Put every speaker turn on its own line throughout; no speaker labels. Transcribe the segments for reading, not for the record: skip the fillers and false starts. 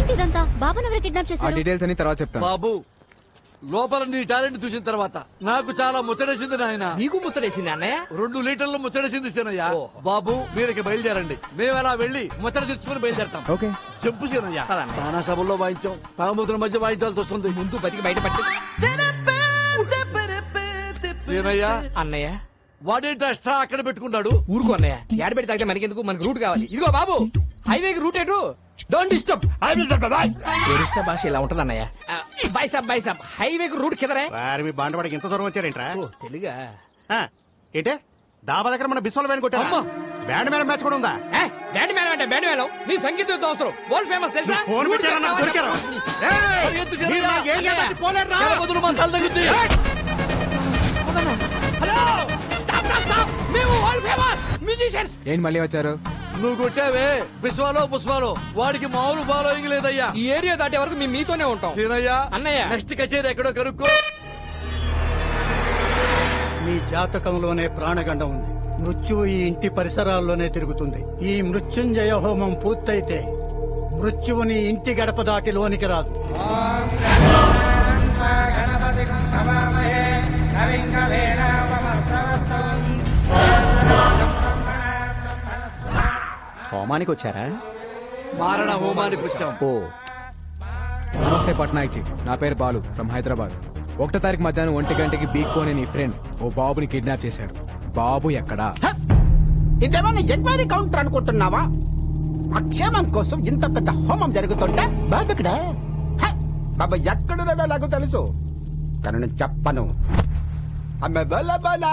ఏంటిదంతా? బాబుని ఎవరు కిడ్నాప్
ఆ
చేశారు?
డీటెయిల్స్ అన్ని తర్వాత చెప్తాను.
బాబు లోపల నీ టాలెంట్ చూసిన తర్వాత నాకు చాలా ముచ్చటేసింది నాయన.
నీకు ముచ్చటేసింది అన్నయ్య.
2 లీటర్లు ముచ్చటేసింది సీనయ్య.
ఓహో.
బాబు మీరకి బయలుదేరండి, మేము అలా వెళ్ళి ముచ్చట తెచ్చుకుని బయలుదేరతాం.
ఓకే.
చెప్పు సీనయ్య.
పదండి.
తానా సభల్లో వాయించాం, తాగుమతుల మధ్య వాయించాల్సి వస్తుంది.
ముందు బతికి బయటపట్టి
సీనయ్య
అన్నయ్య
వాడేంటి అష్ట అక్కడ పెట్టుకున్నాడు?
ఊరుకో అన్నయ్య. ఏడ పెట్టి తాగితే మనకెందుకు, మనకు రూట్ కావాలి. ఇదిగో బాబు, హైవేకి రూట్ ఎటు? Don't disturb. ఒరిస్సా భాష ఇలా ఉంటది అన్నయ్య. బాయ్ సాబ్ బాయ్ సాబ్, హైవేకి రూట్ కిదరే.
వారి మీ బాండవాడికి ఇంత దూరం వచ్చారేంట్రా?
ఓ తెలుగా?
ఏంటే డాబా దగ్గర మన బిస్వల్ వేని కొట్టా?
అమ్మా!
బ్యాండ్ మేళం మ్యాచ్ కూడా ఉందా?
బ్యాండ్ మేళం అంటే బ్యాండ్ మేళం. నీ సంగీతం అవసరం. వరల్డ్ ఫేమస్ తెలుసా?
ఫోన్ పెట్టారా నాకు దొరికారా? ఏయ్!
పరిగెత్తు సీనయ్య.
మీరు నాకేం చేయాలి? పోలేరురా?
జర వదులు, మా తల తగ్గుద్ది.
Hello, stop stop stop. మేము వరల్డ్ ఫేమస్ మ్యూజిషియన్స్.
ఏంటి మళ్ళీ వచ్చారు?
నువ్వు కొట్టావే బిస్వాలో పుష్పాలో, వాడికి మామూలు ఫాలోయింగ్ లేదయ్యా.
ఈ ఏరియా దాటే వరకు మేము మీతోనే ఉంటాం.
సీనయ్య
అన్నయ్య.
నెక్స్ట్ కచేరీ ఎక్కడో కనుక్కో.
మీ జాతకంలోనే ప్రాణగండం ఉంది. మృత్యువు ఈ ఇంటి పరిసరాల్లోనే తిరుగుతుంది. ఈ మృత్యుంజయ హోమం పూర్తయితే మృత్యువుని ఇంటి గడప దాటి లోనికి రాదు.
హోమానికి వచ్చారా?
మారణ హోమానికి వచ్చాం.
ఓ
నమస్తే పట్నాయక్ జీ, నా పేరు బాలు ఫ్రమ్ హైదరాబాద్. 1వ తారీఖు మధ్యాహ్నం 1 గంటకి బీక్కో అనే నీ ఫ్రెండ్ ఓ బాబుని కిడ్నాప్ చేశాడు. బాబు ఎక్కడా?
ఇదేమన్నా ఎంక్వైరీ కౌంటర్ అనుకుంటున్నావా? అక్షేమం కోసం ఇంత పెద్ద హోమం జరుగుతుంటే బాబు ఇక్కడ బాబా ఎక్కడున్నాడో నాకు తెలుసు, కానీ నేను చెప్పను. అమ్మే బల బల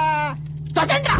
తోసండ్రా.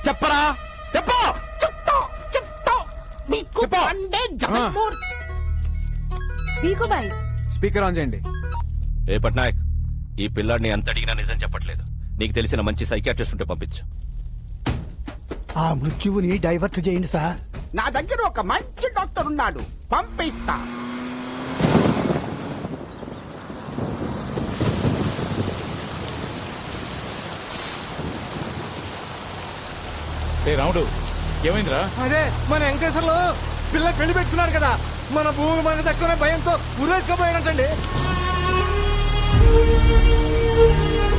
చెప్పరా చెప్పు.
పీకుబాయ్,
స్పీకర్ ఆన్ చేయండి.
ఏ పట్నాయక్, ఈ పిల్లాడిని అంత అడిగినా నిజం చెప్పట్లేదు. నీకు తెలిసిన మంచి సైకియాట్రిస్ట్ ఉంటే పంపించు.
ఆ మృత్యువుని డైవర్ట్ చేయండి సార్.
నా దగ్గర ఒక మంచి డాక్టర్ ఉన్నాడు, పంపిస్తా.
రాముడు ఏమైందిరా?
అదే మన వెంకటేశ్వర్లు పిల్ల పెళ్లి పెట్టుకున్నారు కదా, మన భూమి మనకు దక్కునే భయంతో ఉరేసుకపోయినట్టండి.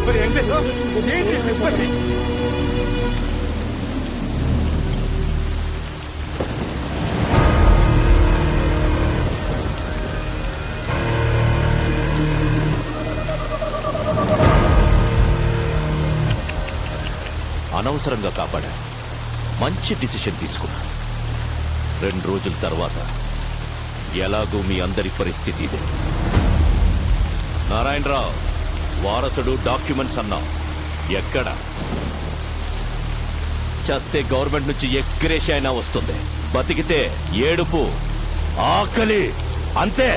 మరి వెంకటేశ్వర ఏంటి చెప్పండి.
అనవసరంగా కాపాడా. మంచి డిసిషన్ తీసుకున్నా. 2 రోజుల తర్వాత ఎలాగూ మీ అందరి పరిస్థితి ఇదే. నారాయణరావు వారసుడు డాక్యుమెంట్స్ అన్నా ఎక్కడ? చస్తే గవర్నమెంట్ నుంచి ఎక్స్గ్రేష్ అయినా వస్తుంది, బతికితే ఏడుపు ఆకలి అంతే.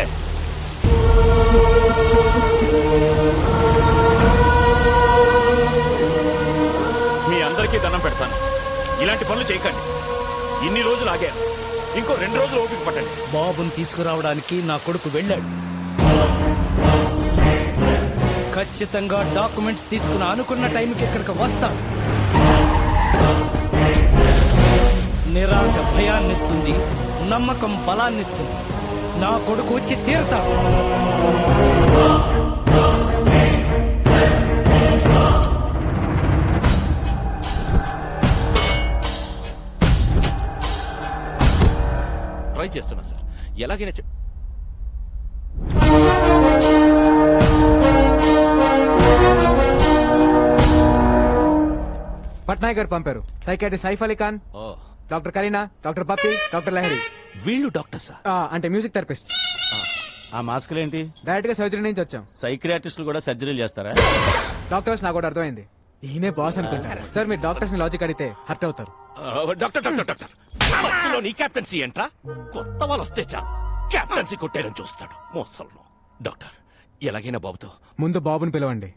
మీ అందరికీ దండం పెడతాను, ఇలాంటి పనులు చేయకండి. ఇన్ని రోజులు ఆగారు, ఇంకో 2 రోజులు ఓపిక పట్టండి.
బాబుని తీసుకురావడానికి నా కొడుకు వెళ్ళాడు. ఖచ్చితంగా డాక్యుమెంట్స్ తీసుకుని అనుకున్న టైంకి ఇక్కడికి వస్తా. నిరాశ భయాన్నిస్తుంది, నమ్మకం బలాన్నిస్తుంది. నా కొడుకు వచ్చి తీరుతా.
ట్రై చేస్తున్నా సార్, ఎలాగైనా
పట్నాయక్ గారు పంపారు. Psychiatrist Saif Ali Khan. Doctor Kareena, doctor Pappi, doctor Lahari.
వీళ్ళు డాక్టర్సా?
అంటే మ్యూజిక్ థెరపిస్ట్.
ఆ మాస్కులు ఏంటి?
డైరెక్ట్ గా సర్జరీ నుంచి వచ్చాం.
సైక్రియాటిస్టులు కూడా సర్జరీలు చేస్తారా?
డాక్టర్స్ నాకు కూడా అర్థమైంది. ఈయనే బాస్ అనుకుంటారు సార్. మీరు డాక్టర్స్ ని లాజిక్ అడిగితే హర్ట్ అవుతారు.
డాక్టర్ డాక్టర్ డాక్టర్ మధ్యలో నీ క్యాప్టెన్సీ ఏంట్రా? కొత్త వాళ్ళు వస్తే చాలు క్యాప్టెన్సీ కొట్టేయడం చూస్తాడు మోసల్లో. డాక్టర్ ఎలాగైనా బాబుతో
ముందు బాబుని పిలవండి.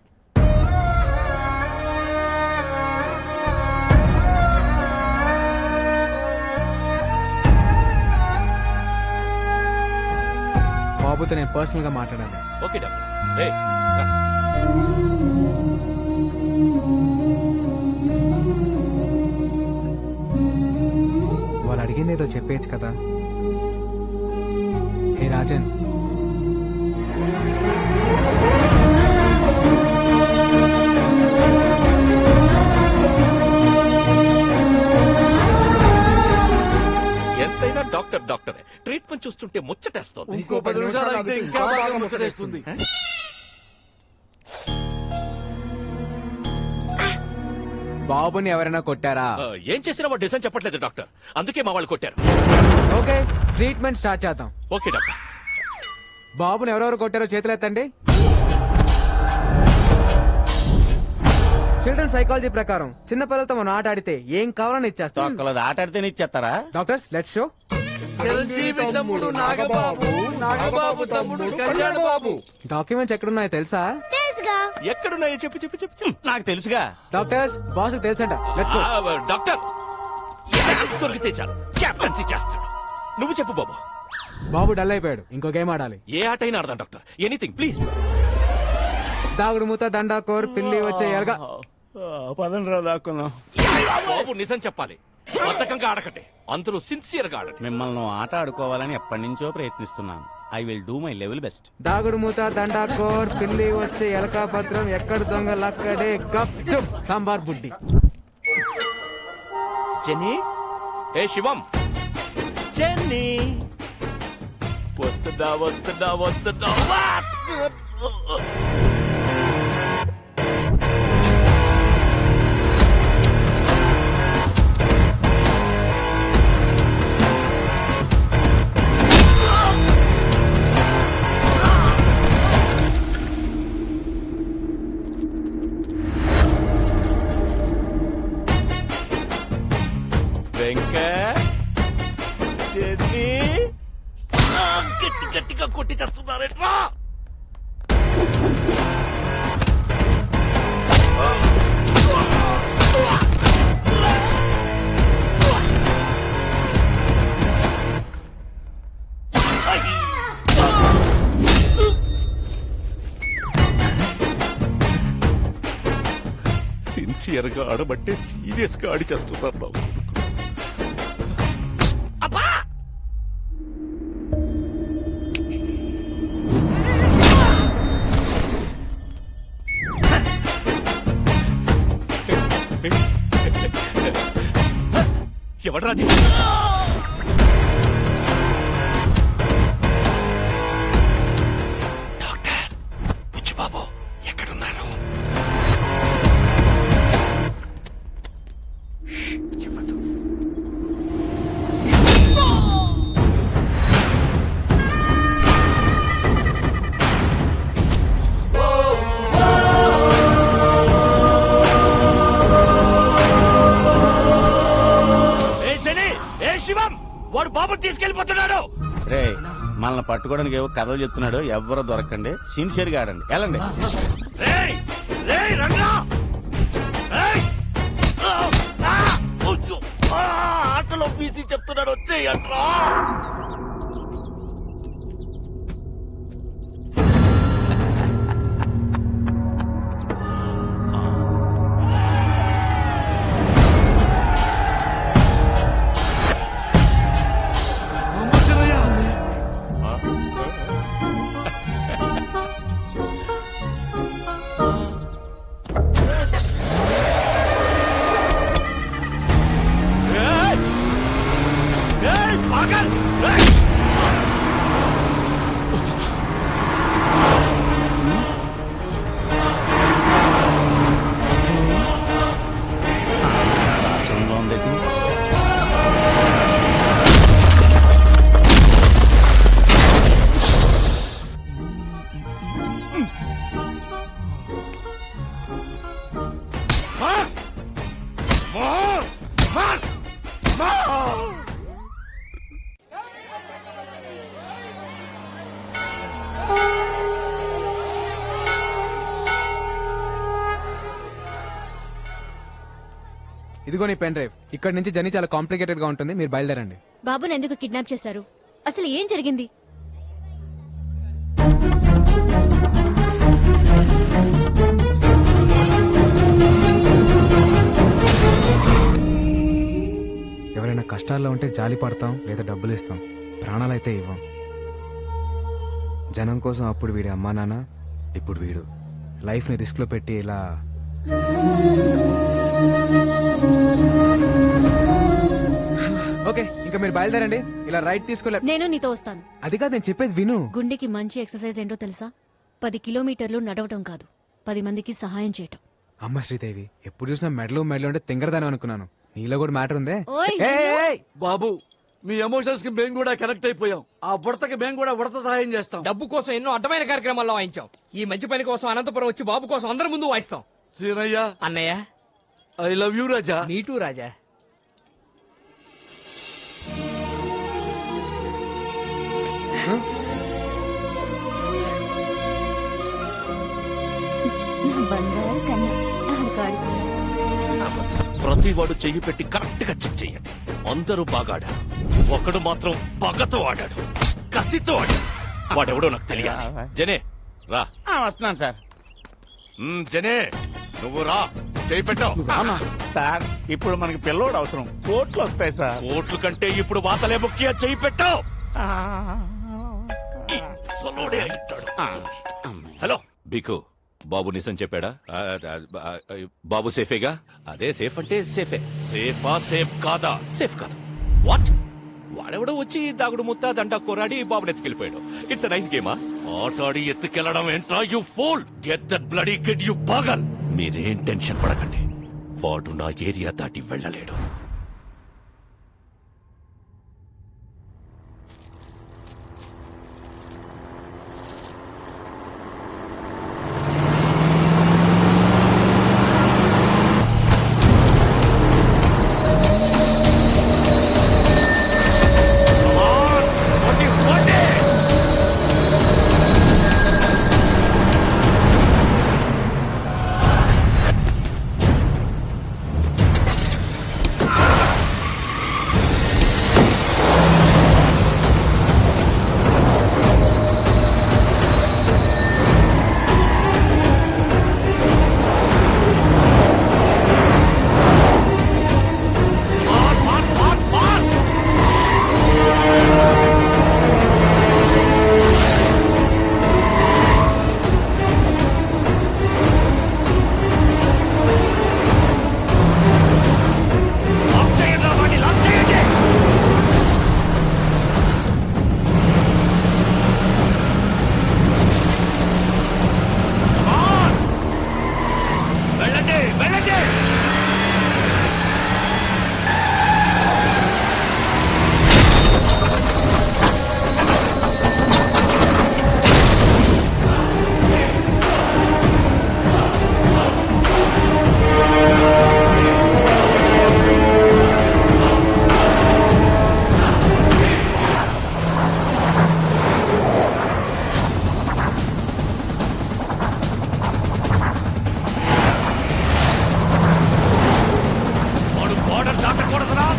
బాబుతో నేను పర్సనల్ గా మాట్లాడాలి.
Okay doctor. ఏయ్, రా.
వాళ్ళు అడిగింది ఏదో చెప్పేచ్చు కదా. హే రాజన్,
ఎంతైనా డాక్టర్ డాక్టరే. ట్రీట్మెంట్ చూస్తుంటే ముచ్చటేస్తోంది.
ఇంకో 10 నిమిషాలు అయితే ఇంకా బాగా ముచ్చటేస్తుంది.
బాబుని ఎవరైనా కొట్టారా?
ఏం చేసినా వాడు డిసైన్ చెప్పట్లేదు డాక్టర్. అందుకే మా వాళ్ళు కొట్టారు.
ఓకే, ట్రీట్మెంట్ స్టార్ట్ చేద్దాం.
Okay doctor.
బాబుని ఎవరెవరు కొట్టారో చేతులు ఎత్తండి. చిల్డ్రన్ సైకాలజీ ప్రకారం చిన్న పిల్లలతో మనం ఆట ఆడితే ఏం కావాలని ఇచ్చేస్తాం.
ఒక్కలది ఆట ఆడితే ఇచ్చేస్తారా?
Doctors let's show.
చిరంజీవి తమ్ముడు నాగబాబు, నాగబాబు తమ్ముడు కళ్యాణ్ బాబు.
డాక్యుమెంట్స్ ఎక్కడున్నాయో తెలుసా?
ఎక్కడున్నాయో చెప్పు చెప్పు చెప్పు.
నాకు తెలుసుగా.
డాక్టర్స్ బాస్ తెలుసంట. Let's go.
డాక్టర్ ఛాన్స్ దొరికితే చాలు క్యాప్టెన్సీ చేస్తాడు. నువ్వు చెప్పు బాబు.
బాబు డల్ అయిపోయాడు, ఇంకో గేమ్ ఆడాలి.
ఏ ఆట అయినా ఆడదాం డాక్టర్. Anything please.
దాగుడు మూత, దండాకోర్, పిల్లి వచ్చే ఎలగా.
పదండి రా దాక్కున్నాం.
బాబు నిజం చెప్పాలి. బద్ధకంగా ఆడకండి, అందరూ సిన్సియర్ గా ఆడండి.
మిమ్మల్ని ఆట ఆడుకోవాలని ఎప్పటి నుంచో ప్రయత్నిస్తున్నాను. I will do my level best.
దాగుడు మూత, దండాకోర్, పిల్లి వచ్చే ఎలక భద్రం, ఎక్కడ దొంగలక్కడే గప్ చుప్ సాంబార్ బుడ్డి.
జెన్నీ, ఏ శివం, జెన్నీ వస్తుందా వస్తుందా వస్తుందా? గట్టి గట్టిగా కొట్టి చేస్తున్నారేట్రా? సిన్సియర్ గా ఆడబట్టే సీరియస్ గా ఆడి చేస్తున్నారు బాబు. అబ్బా ఎవడ్రాది? డాక్టర్ బుచ్చి బాబు ఎక్కడున్నారు? చెప్పదు. శివం, వాడు బాబు తీసుకెళ్లిపోతున్నాడు.
రే, మనల్ని పట్టుకోవడానికి ఏవో కథలు చెప్తున్నాడు. ఎవరో దొరకండి, సిన్సియర్ గా ఆడండి. వెళ్ళండి.
ఆటలో బీసీ చెప్తున్నాడు, వచ్చేయంట్రా.
ఇదిగో నీ పెన్ డ్రైవ్. ఇక్కడ నుంచి జర్నీ చాలా కాంప్లికేటెడ్ గా ఉంటుంది, మీరు బయలుదేరండి.
బాబుని ఎందుకు కిడ్నాప్ చేశారు? అసలు ఏం జరిగింది?
ఎవరైనా కష్టాల్లో ఉంటే జాలి పడతాం లేదా డబ్బులు ఇస్తాం, ప్రాణాలైతే ఇవ్వం. జనం కోసం అప్పుడు వీడి అమ్మా నాన్న, ఇప్పుడు వీడు లైఫ్ ని రిస్క్ లో పెట్టి ఇలా. ఓకే, ఇంకా మీరు బయలుదేరండి. ఇలా రైట్ తీసుకోలే.
నేను నీతో వస్తాను.
అది కాదు, నేను చెప్పేది విను.
గుండెకి మంచి ఎక్సర్సైజ్ ఏంటో తెలుసా? 10 కిలోమీటర్లు నడవటం కాదు, 10 మందికి సహాయం చేయటం.
అమ్మ శ్రీదేవి, ఎప్పుడు చూసినా మెడలు అంటే తింగరదాని అనుకున్నాను. నీలో కూడా మ్యాటర్ ఉందే.
ఓయ్,
బాబు, మీ ఎమోషన్స్ కి మేము కూడా కనెక్ట్ అయిపోయాం. ఆ బుడతకి మేము కూడా ఉడత సహాయం చేస్తాం.
డబ్బు కోసం ఎన్నో అడ్డమైన కార్యక్రమాల్లో వాయించాం. ఈ మంచి పని కోసం అనంతపురం వచ్చి బాబు కోసం అందరి ముందు వాయిస్తాం.
సీనయ్య,
అన్నయ్య,
ఐ లవ్ యూ రాజా.
నీటూ రాజా.
బంగారు కన్నా ఆడుకోడు.
ప్రతి వాడు చెయ్యి పెట్టి కరెక్ట్ గా చెక్ చేయండి. అందరూ బాగా ఆడారు, ఒకడు మాత్రం పగతో ఆడాడు, కసితో ఆడాడు. వాడెవడో నాకు తెలియాలి. జనే రా.
వస్తున్నాను సార్.
జనే నువ్వు రా, చెయ్యి పెట్టావు.
సార్ ఇప్పుడు మనకి పిల్లోడు అవసరం, కోట్లు వస్తాయి సార్.
ఓట్ల కంటే ఇప్పుడు వాతలే ముఖ్య. చెయ్యి పెట్టావు. హలో బికు, బాబు నిజం చెప్పాడా? బాబు సేఫేగా? అదే సేఫ్ అంటే సేఫే. సేఫా సేఫ్ కాదా? సేఫ్ కాదు. వాట్? వాడెవడో వచ్చి దాగుడు ముత్తా దంట కొరాడి బాబుని ఎత్తుకెళ్ళిపోయాడు. It's nice గేమా? ఆటాడి ఎత్తుకెళ్లడం ఏంట్రా you fool? Get that bloody kid you పాగల్. మీరేం టెన్షన్ పడకండి, వాడు నా ఏరియా దాటి వెళ్ళలేడు.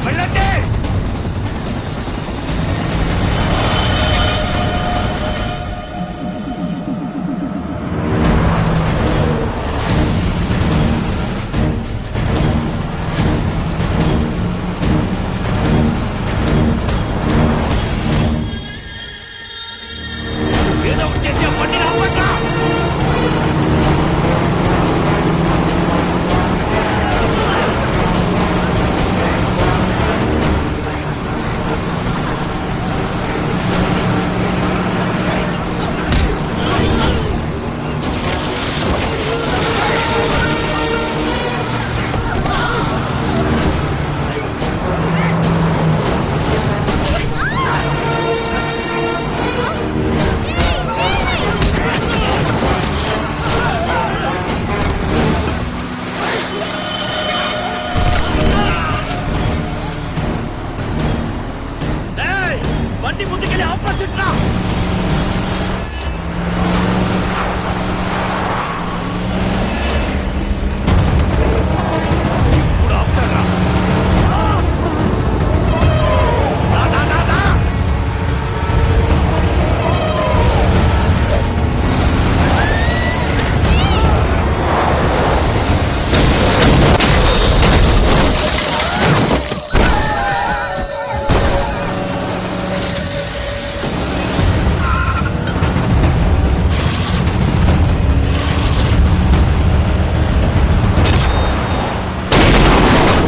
వెళ్ళండి.